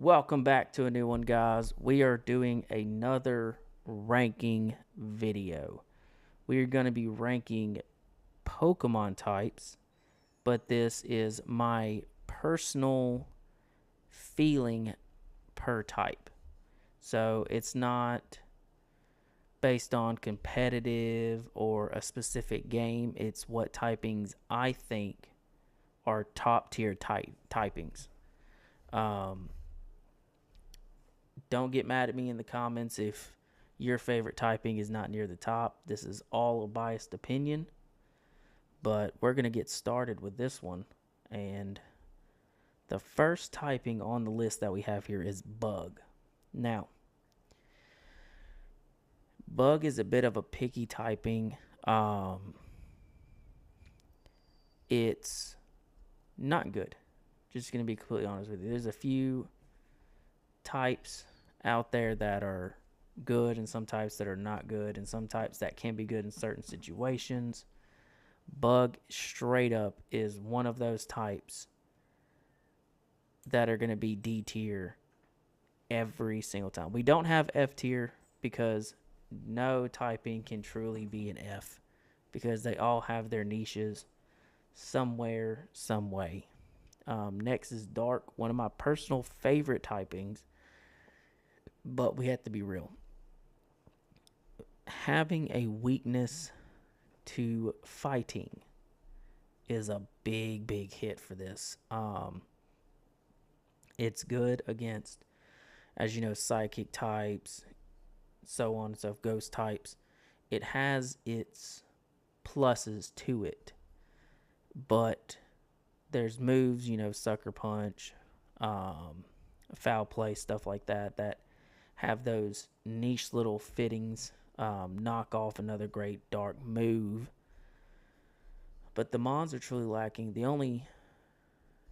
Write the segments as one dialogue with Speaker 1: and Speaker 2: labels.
Speaker 1: Welcome back to a new one, guys. We are doing another ranking video. We are going to be ranking Pokemon types, but this is my personal feeling per type. So it's not based on competitive or a specific game. It's what typings I think are top tier typings. Um, Don't get mad at me in the comments if your favorite typing is not near the top. This is all a biased opinion, but we're going to get started with this one. And the first typing on the list that we have here is Bug. Now, Bug is a bit of a picky typing. It's not good. Just going to be completely honest with you. There's a few types out there that are good and some types that are not good and some types that can be good in certain situations. Bug straight up is one of those types that are going to be D tier every single time. We don't have F tier because no typing can truly be an F because they all have their niches somewhere, some way. Next is Dark, one of my personal favorite typings, but we have to be real. Having a weakness to fighting is a big hit for this. It's good against, as you know, psychic types, so on and so forth, ghost types. It has its pluses to it, but there's moves, sucker punch, foul play, stuff like that, that have those niche little fittings, knock off another great dark move. But the Mons are truly lacking. The only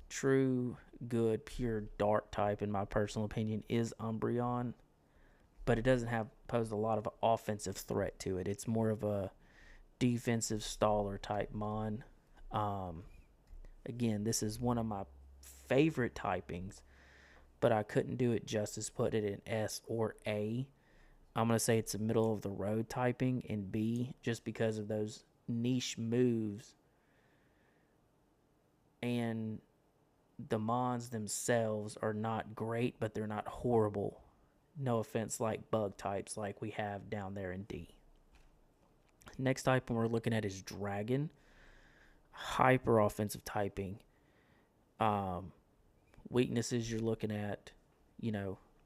Speaker 1: true good pure dark type, in my personal opinion, is Umbreon, but it doesn't pose a lot of offensive threat to it. It's more of a defensive staller type Mon. Again, this is one of my favorite typings, but I couldn't do it justice putting it in S or A. I'm going to say it's a middle of the road typing in B just because of those niche moves. And the Mons themselves are not great, but they're not horrible. No offense, like bug types like we have down there in D. Next type we're looking at is Dragon. Hyper offensive typing. Weaknesses you're looking at,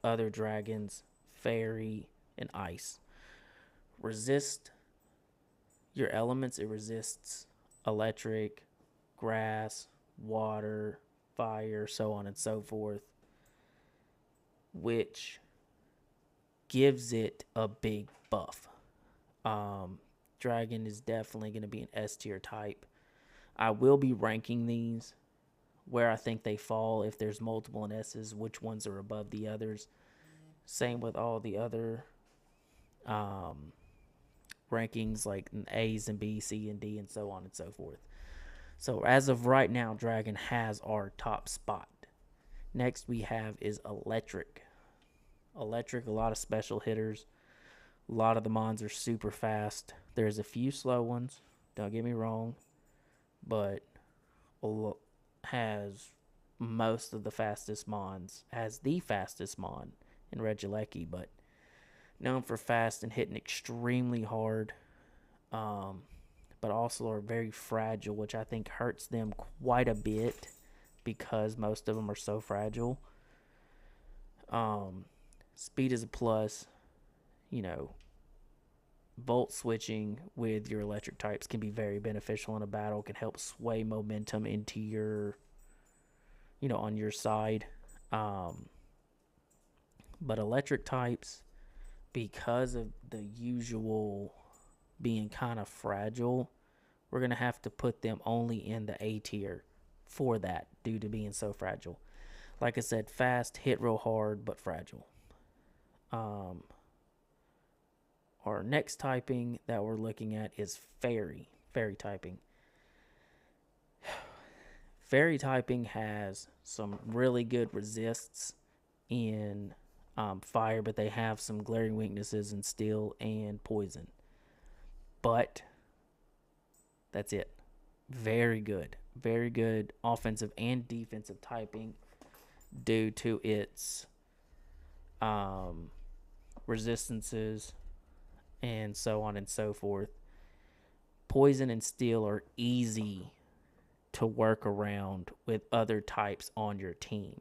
Speaker 1: other dragons, fairy, and ice. Resist your elements. It resists electric, grass, water, fire, so on and so forth, which gives it a big buff. Dragon is definitely going to be an S tier type. I will be ranking these where I think they fall. If there's multiple in S's, which ones are above the others. Same with all the other rankings like A's and B, C and D, and so on and so forth. So as of right now, Dragon has our top spot. Next we have is Electric. Electric, a lot of special hitters. A lot of the Mons are super fast. There's a few slow ones, don't get me wrong, but has most of the fastest Mons, has the fastest Mon in Regieleki, but known for fast and hitting extremely hard, but also are very fragile, which I think hurts them quite a bit because most of them are so fragile. Speed is a plus. Volt switching with your electric types can be very beneficial in a battle, can help sway momentum into your, on your side. But electric types, because of the usual being kind of fragile, we're going to have to put them only in the A tier for that due to being so fragile. Like I said, fast, hit real hard, but fragile. Our next typing that we're looking at is Fairy. Fairy typing. Fairy typing has some really good resists in fire, but they have some glaring weaknesses in steel and poison. But that's it. Very good. Very good offensive and defensive typing due to its resistances and so on and so forth. Poison and steel are easy to work around with other types on your team.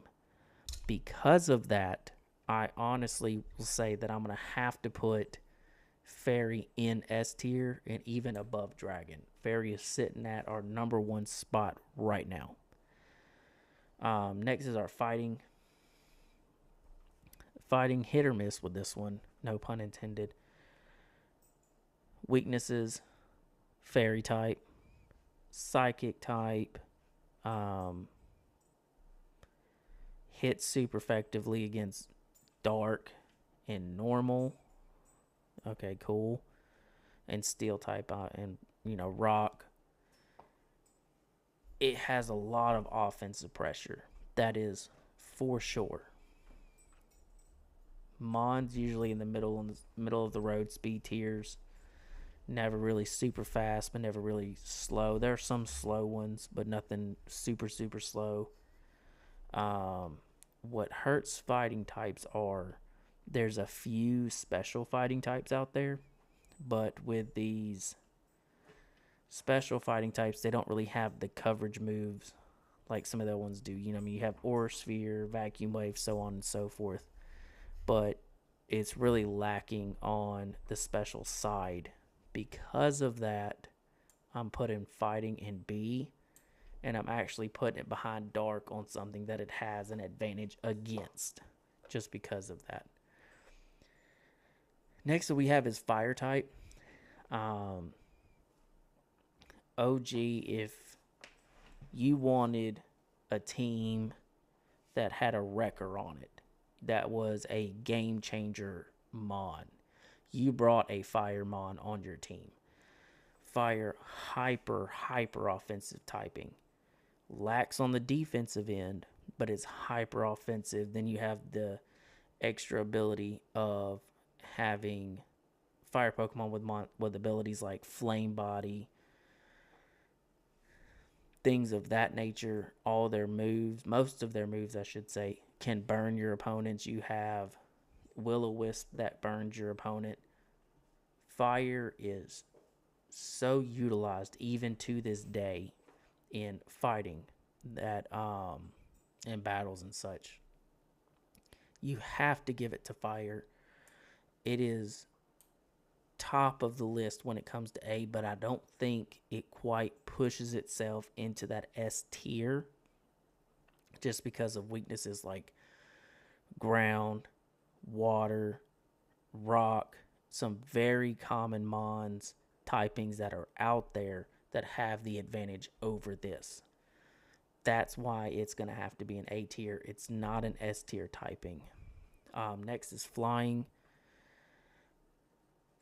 Speaker 1: Because of that, I honestly will say that I'm going to have to put Fairy in S tier and even above Dragon. Fairy is sitting at our number one spot right now. Next is our fighting. Fighting hit or miss with this one, no pun intended. Weaknesses: Fairy type, Psychic type, hits super effectively against Dark and Normal. Okay, cool. And Steel type and Rock. It has a lot of offensive pressure. That is for sure. Mon's usually in the middle of the road speed tiers. Never really super fast, but never really slow. There are some slow ones, but nothing super slow. What hurts fighting types are there's a few special fighting types out there, but with these special fighting types, they don't really have the coverage moves like some of the ones do. You have Aura Sphere, Vacuum Wave, so on and so forth. But it's really lacking on the special side. Because of that, I'm putting fighting in B, and I'm actually putting it behind Dark on something that it has an advantage against, just because of that. Next that we have is fire type. OG, if you wanted a team that had a wrecker on it, that was a game changer mon, you brought a fire mon on your team. Fire hyper offensive typing. Lacks on the defensive end, but is hyper offensive. Then you have the extra ability of having fire Pokemon with abilities like Flame Body, things of that nature. All their moves, most of their moves, I should say, can burn your opponents. You have Will-O-Wisp that burns your opponent. Fire is so utilized even to this day in fighting, that in battles and such. You have to give it to fire. It is top of the list when it comes to A, but I don't think it quite pushes itself into that S tier just because of weaknesses like ground, water, rock, some very common mons typings that are out there that have the advantage over this. That's why it's going to have to be an A tier. It's not an S tier typing. Next is flying.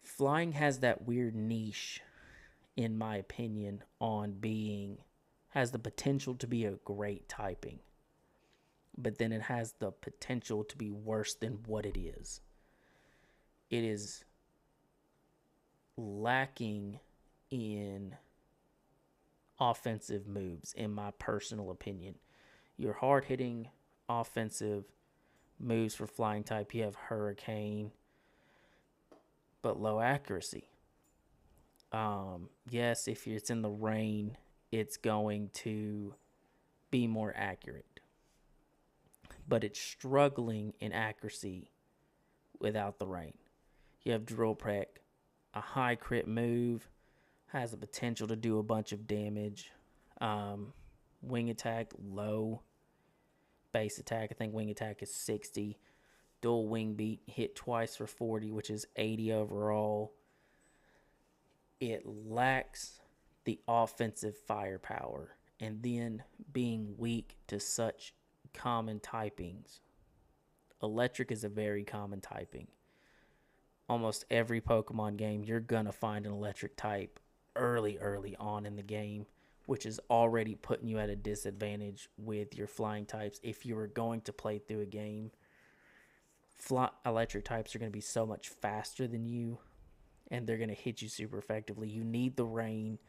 Speaker 1: Flying has that weird niche, in my opinion, on has the potential to be a great typing, but then it has the potential to be worse than what it is. It is lacking in offensive moves, in my personal opinion. Your hard-hitting offensive moves for flying type, you have Hurricane, but low accuracy. Yes, if it's in the rain, it's going to be more accurate, but it's struggling in accuracy without the rain. You have Drill Peck, a high crit move, has the potential to do a bunch of damage. Wing attack, low. Base attack, I think wing attack is 60. Dual wing beat, hit twice for 40, which is 80 overall. It lacks the offensive firepower, and then being weak to such common typings. Electric is a very common typing. Almost every Pokemon game, you're going to find an electric type early on in the game, which is already putting you at a disadvantage with your flying types if you were going to play through a game. electric types are going to be so much faster than you, and they're going to hit you super effectively. You need the rain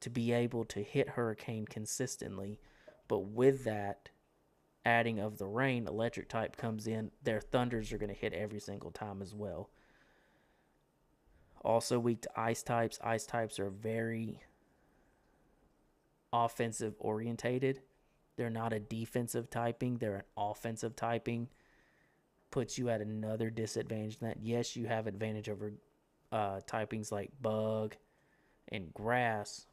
Speaker 1: to be able to hit Hurricane consistently, but with that adding of the rain, electric type comes in, their thunders are going to hit every single time as well. Also weak to ice types. Ice types are very offensive orientated. They're not a defensive typing, they're an offensive typing. Puts you at another disadvantage in that. Yes, you have advantage over typings like bug and grass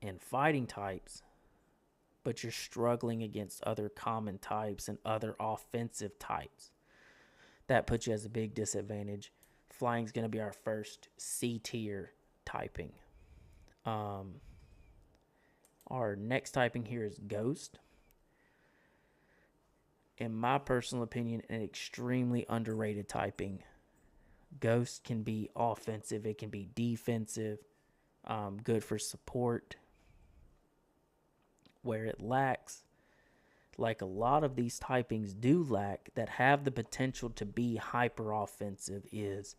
Speaker 1: and fighting types, but you're struggling against other common types and other offensive types. That puts you as a big disadvantage. Flying is going to be our first C tier typing. Our next typing here is Ghost. In my personal opinion, an extremely underrated typing. Ghost can be offensive, it can be defensive, good for support. Where it lacks, like a lot of these typings do lack, that have the potential to be hyper offensive, is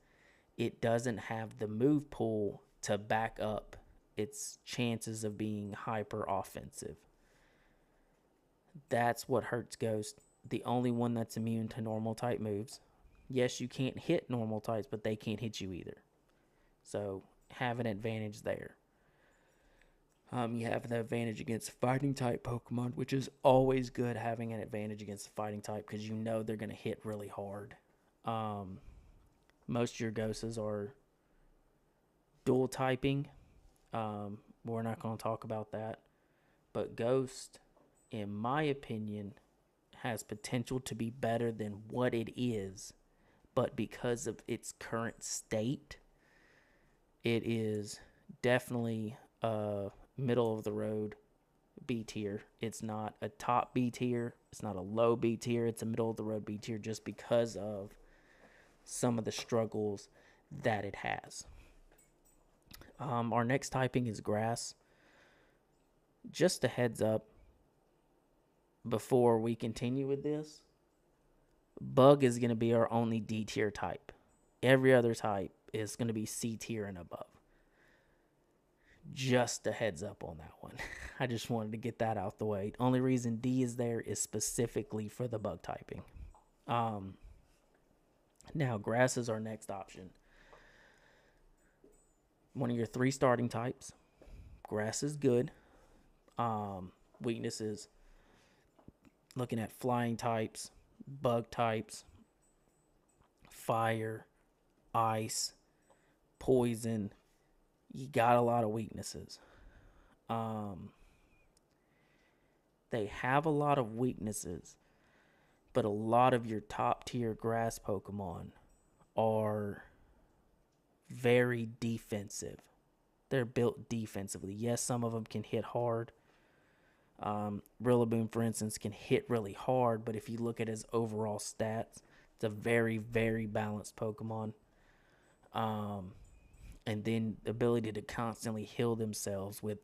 Speaker 1: it doesn't have the move pool to back up its chances of being hyper offensive. That's what hurts Ghost. The only one that's immune to normal type moves. Yes, you can't hit normal types, but they can't hit you either. So have an advantage there. You have the advantage against fighting type Pokemon, which is always good, having an advantage against the fighting type, because you know they're going to hit really hard. Most of your Ghostes are dual typing. We're not going to talk about that. But Ghost, in my opinion, has potential to be better than what it is. But because of its current state, it is definitely middle of the road B tier. It's not a top B tier. It's not a low B tier. It's a middle of the road B tier just because of some of the struggles that it has. Our next typing is Grass. Just a heads up before we continue with this, Bug is going to be our only D tier type. Every other type is going to be C tier and above. Just a heads up on that one. I just wanted to get that out the way. Only reason D is there is specifically for the bug typing. Now, Grass is our next option. One of your 3 starting types. Grass is good. Weaknesses, looking at flying types, bug types, fire, ice, poison. You got a lot of weaknesses. They have a lot of weaknesses, but a lot of your top tier grass Pokemon are very defensive. They're built defensively. Yes, some of them can hit hard. Rillaboom, for instance, can hit really hard, but if you look at his overall stats, it's a very, very balanced Pokemon. And then the ability to constantly heal themselves with,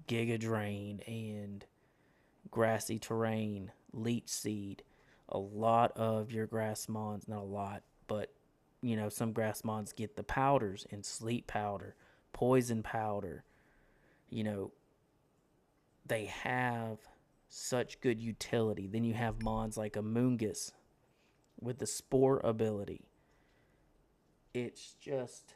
Speaker 1: Giga Drain and Grassy Terrain, Leech Seed. A lot of your grass mons, not a lot, but, some grass mons get the powders and Sleep Powder, Poison Powder. They have such good utility. Then you have mons like Amoonguss with the Spore ability. It's just,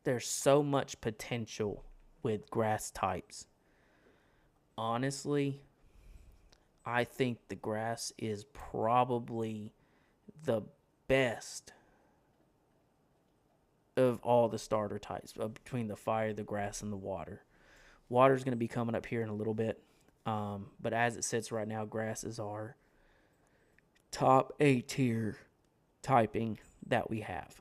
Speaker 1: there's so much potential with grass types. Honestly, I think the grass is probably the best of all the starter types, between the fire, the grass, and the water. Water is going to be coming up here in a little bit. But as it sits right now, grass is our top A tier typing that we have.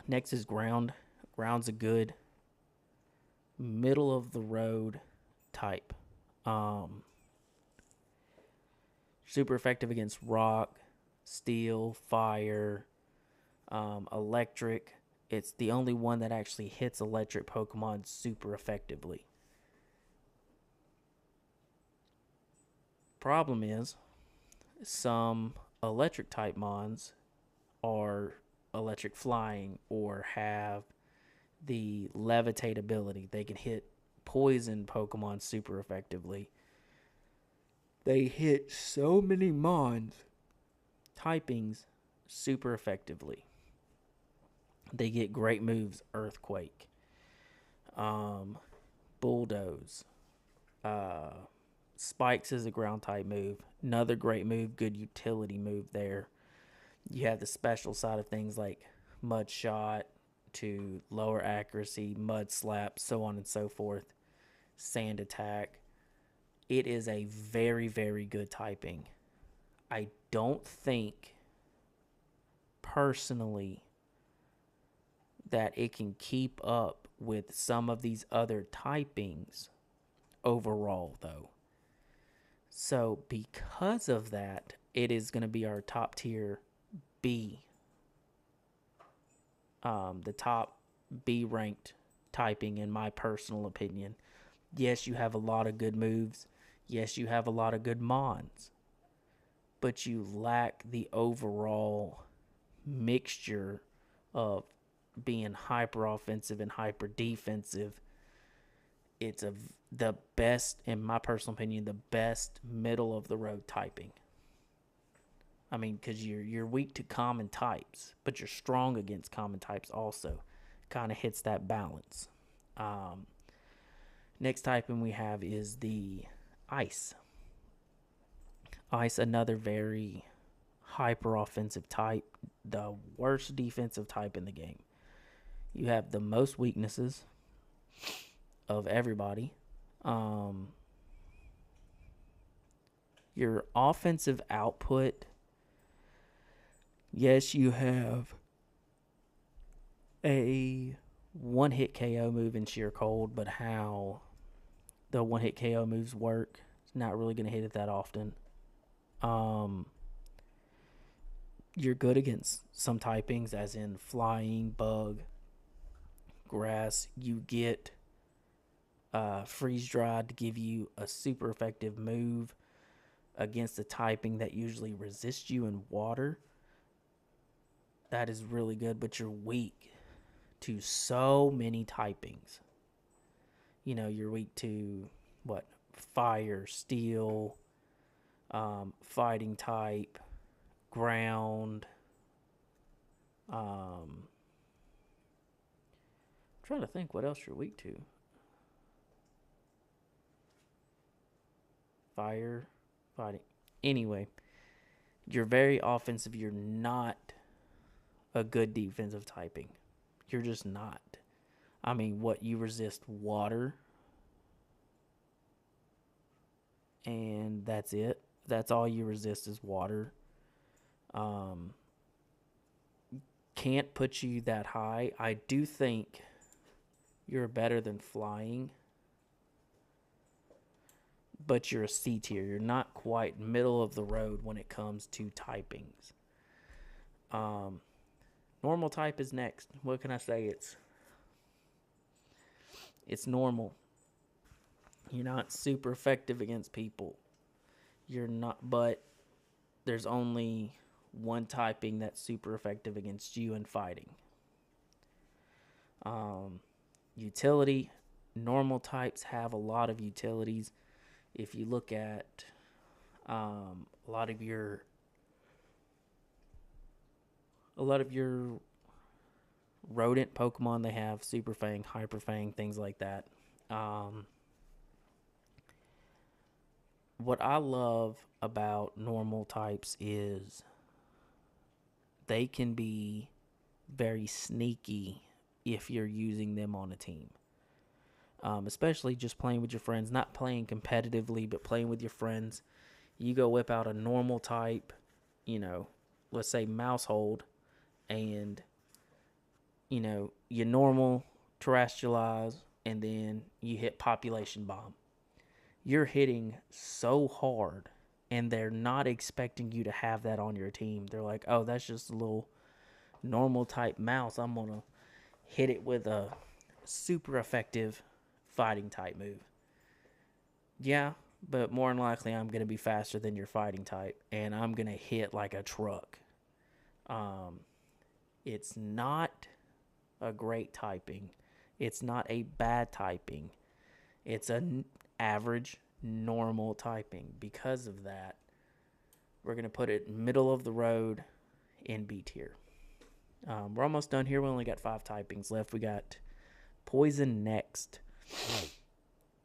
Speaker 1: Next is ground. Ground's a good middle of the road type. Super effective against rock, steel, fire, electric. It's the only one that actually hits electric Pokemon super effectively. Problem is, some electric type mons are electric flying or have the levitate ability. They can hit poison Pokemon super effectively. They hit so many mons typings super effectively. They get great moves, Earthquake, Bulldoze, uh, Spikes is a ground type move. Another great move, good utility move there. You have the special side of things like Mud Shot to lower accuracy, Mud Slap, so on and so forth. Sand Attack. It is a very, very good typing. I don't think, personally, that it can keep up with some of these other typings overall, though. So, because of that, it is going to be our top tier B. The top B ranked typing, in my personal opinion. Yes, you have a lot of good moves. Yes, you have a lot of good mons. But you lack the overall mixture of being hyper offensive and hyper defensive. It's the best, in my personal opinion, the best middle of the road typing. I mean, because you're weak to common types, but you're strong against common types also. Kind of hits that balance. Next typing we have is the Ice. Ice, another very hyper offensive type, the worst defensive type in the game. You have the most weaknesses of everybody. Your offensive output, yes, you have a one hit KO move in Sheer Cold, but how the one hit KO moves work, it's not really going to hit it that often. You're good against some typings, as in flying, bug, grass. You get freeze dried to give you a super effective move against a typing that usually resists you in water. That is really good, but you're weak to so many typings. You know, you're weak to what? Fire, steel, fighting type, ground. I'm trying to think what else you're weak to. Fire, fighting. Anyway, you're very offensive. You're not a good defensive typing. You're just not. I mean, what, you resist water, and that's it. That's all you resist is water. Can't put you that high. I do think you're better than flying, but you're a C tier. You're not quite middle of the road when it comes to typings. Normal type is next. What can I say? It's normal. You're not super effective against people. You're not, but there's only one typing that's super effective against you in fighting. Utility, normal types have a lot of utilities. If you look at a lot of your rodent Pokemon, they have Super Fang, Hyper Fang, things like that. What I love about normal types is they can be very sneaky if you're using them on a team. Especially just playing with your friends, not playing competitively, but playing with your friends. You go whip out a normal type, let's say Mousehold, and, you normal terrestrialize, and then you hit Population Bomb. You're hitting so hard, and they're not expecting you to have that on your team. They're like, oh, that's just a little normal type mouse. I'm going to hit it with a super effective fighting type move. Yeah, but more than likely I'm going to be faster than your fighting type, and I'm going to hit like a truck. Um, it's not a great typing. It's not a bad typing. It's an average, normal typing. Because of that, we're going to put it middle of the road in B tier. We're almost done here. We only got 5 typings left. We got poison next.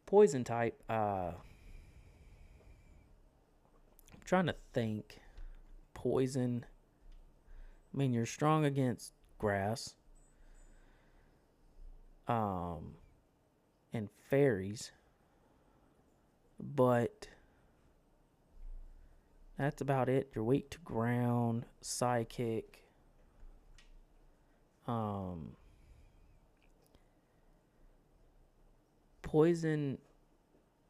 Speaker 1: Poison type. I'm trying to think. Poison. I mean, you're strong against grass. And fairies. But that's about it. You're weak to ground, psychic. Poison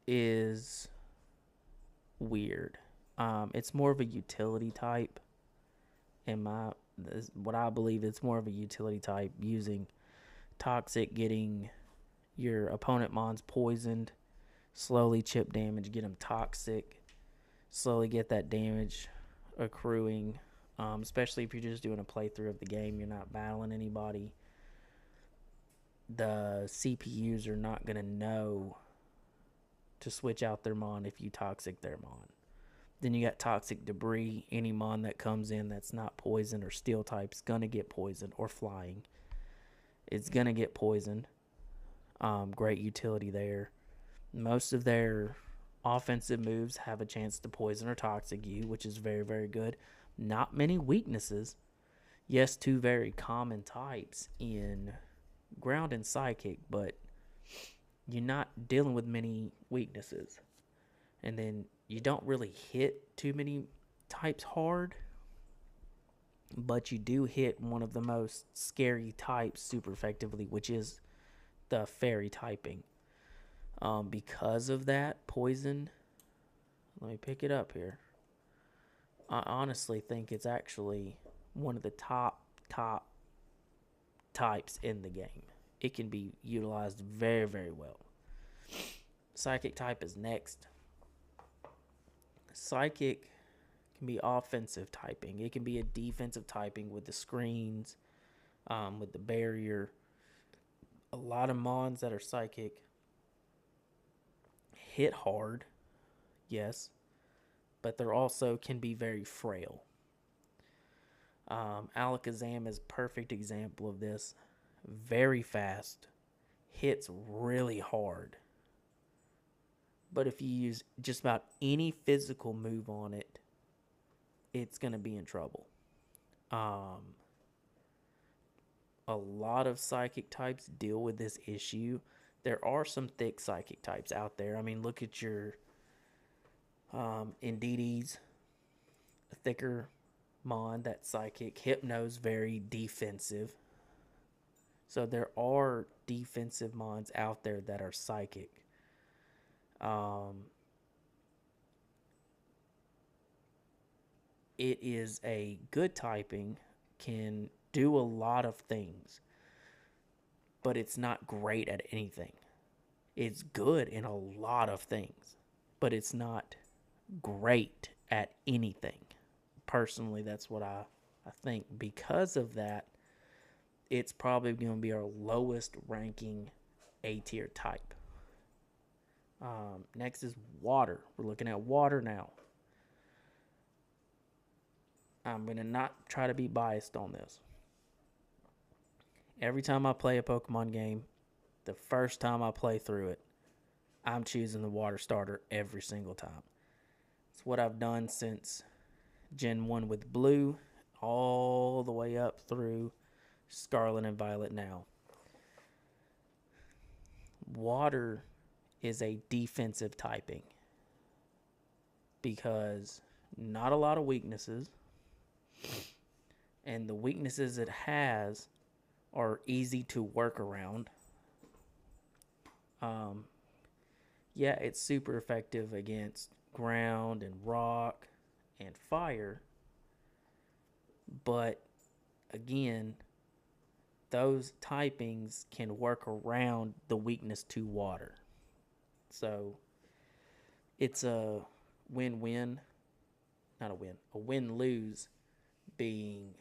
Speaker 1: is weird. It's more of a utility type. What I believe, it's more of a utility type, using toxic, getting your opponent mons poisoned, slowly chip damage, get them toxic, slowly get that damage accruing. Especially if you're just doing a playthrough of the game, you're not battling anybody. The CPUs are not going to know to switch out their mon if you toxic their mon. Then you got toxic debris. Any mon that comes in that's not poison or steel type is going to get poisoned, or flying. It's going to get poisoned. Great utility there. Most of their offensive moves have a chance to poison or toxic you, which is very, very good. Not many weaknesses. Yes, 2 very common types in ground and psychic, but you're not dealing with many weaknesses. And then you don't really hit too many types hard, but you do hit one of the most scary types super effectively, which is the fairy typing. Because of that, poison, let me pick it up here. I honestly think it's actually one of the top types in the game. It can be utilized very, very well. Psychic type is next. Psychic can be offensive typing. It can be a defensive typing with the screens, with the barrier. A lot of mons that are psychic hit hard, yes, but they're also can be very frail. Alakazam is a perfect example of this. Very fast, hits really hard. But if you use just about any physical move on it, it's going to be in trouble. A lot of psychic types deal with this issue. There are some thick psychic types out there. I mean, look at your Indeedee's, a thicker mon that's psychic. Hypno's very defensive. So there are defensive mons out there that are psychic. It is a good typing, can do a lot of things, but it's not great at anything. It's good in a lot of things, but it's not great at anything. Personally, that's what I think. Because of that, it's probably going to be our lowest ranking A tier type. Next is water. We're looking at water now. I'm going to not try to be biased on this. Every time I play a Pokemon game, the first time I play through it, I'm choosing the water starter every single time. It's what I've done since Gen 1 with Blue, all the way up through Scarlet and Violet now. Water is a defensive typing because not a lot of weaknesses, and the weaknesses it has are easy to work around. Yeah, it's super effective against ground and rock and fire, but again, those typings can work around the weakness to water. So it's a win-win, not a win, a win-lose, being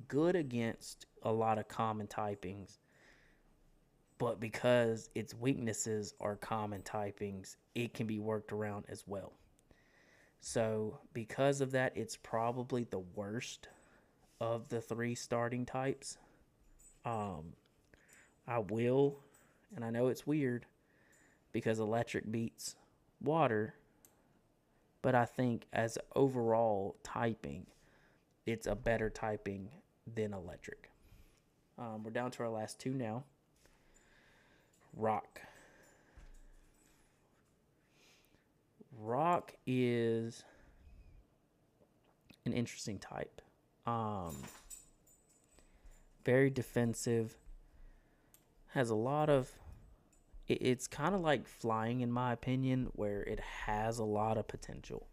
Speaker 1: good against a lot of common typings, but because its weaknesses are common typings, it can be worked around as well. So, because of that, it's probably the worst of the three starting types. Um, I will, and I know it's weird because electric beats water, but I think as overall typing, it's a better typing than electric. We're down to our last two now. Rock. Rock is an interesting type. Very defensive. Has a lot of. It's kind of like flying, in my opinion, where it has a lot of potential.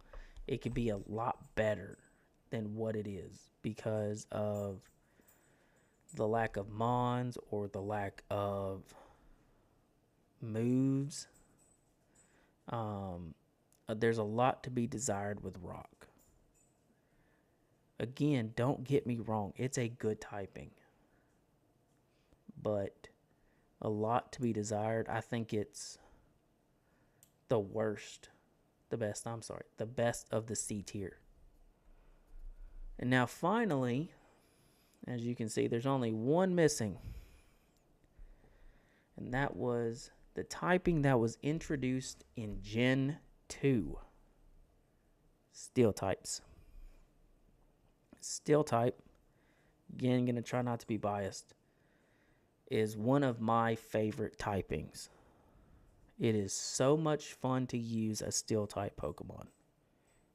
Speaker 1: It could be a lot better than what it is because of the lack of mons or the lack of moves. There's a lot to be desired with Rock. Again, don't get me wrong, it's a good typing, but a lot to be desired. I think it's the best of the C tier. And now finally, as you can see, there's only one missing. And that was the typing that was introduced in Gen 2. Steel types. Steel type, again, going to try not to be biased, is one of my favorite typings. It is so much fun to use a steel type Pokemon.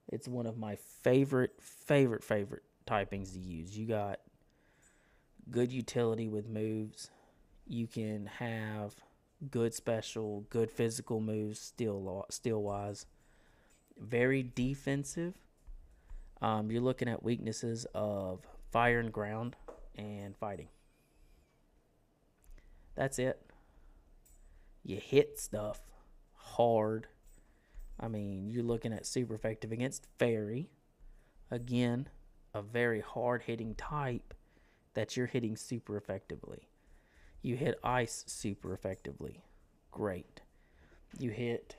Speaker 1: It's one of my favorite typings to use. You got good utility with moves. You can have good special, good physical moves steel wise. Very defensive. You're looking at weaknesses of fire and ground and fighting. That's it. You hit stuff hard. I mean, you're looking at super effective against Fairy. Again, a very hard-hitting type that you're hitting super effectively. You hit Ice super effectively. Great. You hit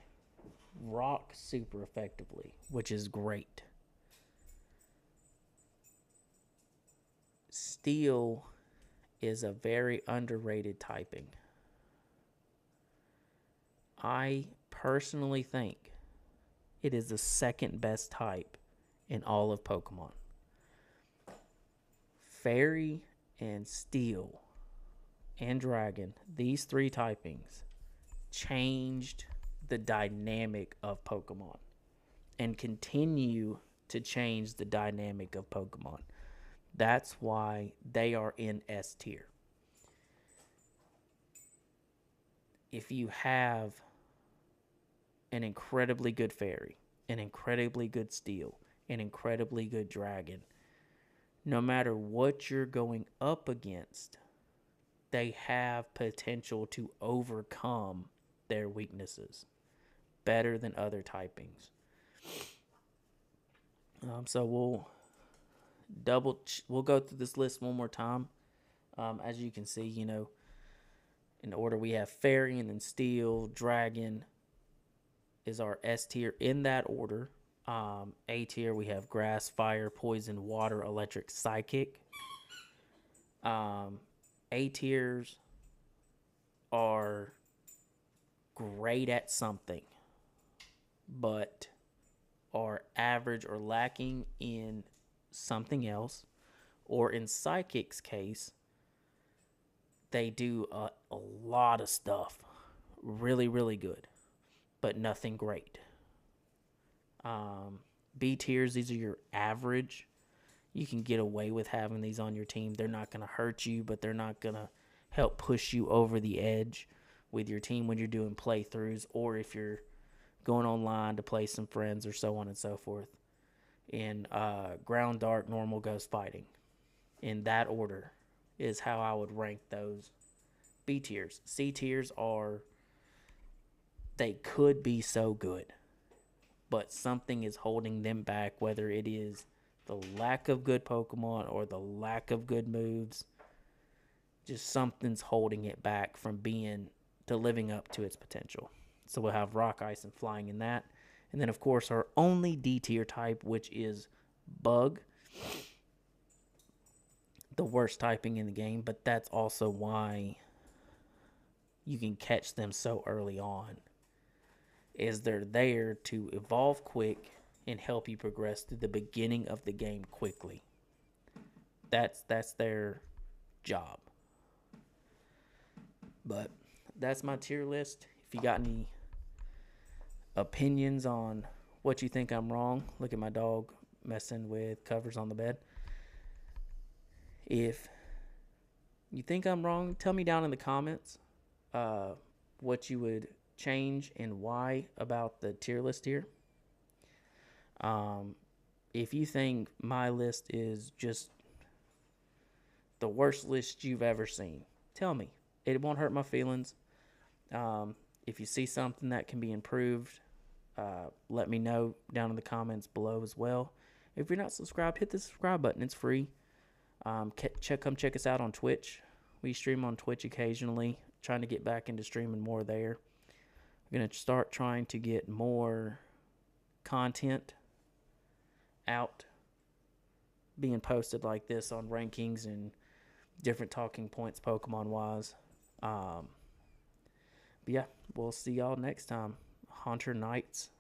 Speaker 1: Rock super effectively, which is great. Steel is a very underrated typing. I personally think it is the second best type in all of Pokemon. Fairy and Steel and Dragon, these three typings changed the dynamic of Pokemon and continue to change the dynamic of Pokemon. That's why they are in S tier. If you have an incredibly good Fairy, an incredibly good Steel, an incredibly good Dragon, no matter what you're going up against, they have potential to overcome their weaknesses better than other typings. So we'll go through this list one more time. As you can see, in order we have Fairy and then Steel, Dragon is our S tier in that order. A tier we have Grass, Fire, Poison, Water, Electric, Psychic. A tiers are great at something, but are average or lacking in something else. Or in Psychic's case, they do a lot of stuff really, really good, but nothing great. B tiers, these are your average. You can get away with having these on your team. They're not going to hurt you, but they're not going to help push you over the edge with your team when you're doing playthroughs or if you're going online to play some friends or so on and so forth. In Ground, Dark, Normal, Ghost, Fighting. In that order is how I would rank those B tiers. C tiers they could be so good. but something is holding them back, whether it is the lack of good Pokemon or the lack of good moves. Just something's holding it back from living up to its potential. So we'll have Rock, Ice, and Flying in that. And then, of course, our only D tier type, which is Bug. The worst typing in the game, but that's also why you can catch them so early on. Is they're there to evolve quick and help you progress through the beginning of the game quickly. That's their job. But that's my tier list. If you got any opinions on what you think I'm wrong, look at my dog messing with covers on the bed. If you think I'm wrong, tell me down in the comments what you would change and why about the tier list here. If you think my list is just the worst list you've ever seen, tell me. It won't hurt my feelings. If you see something that can be improved, let me know down in the comments below as well. If you're not subscribed, hit the subscribe button. It's free. Come check us out on Twitch. We stream on Twitch occasionally. Trying to get back into streaming more there. I'm going to start trying to get more content out being posted like this on rankings and different talking points Pokemon wise. But yeah, we'll see y'all next time. Haunter Knights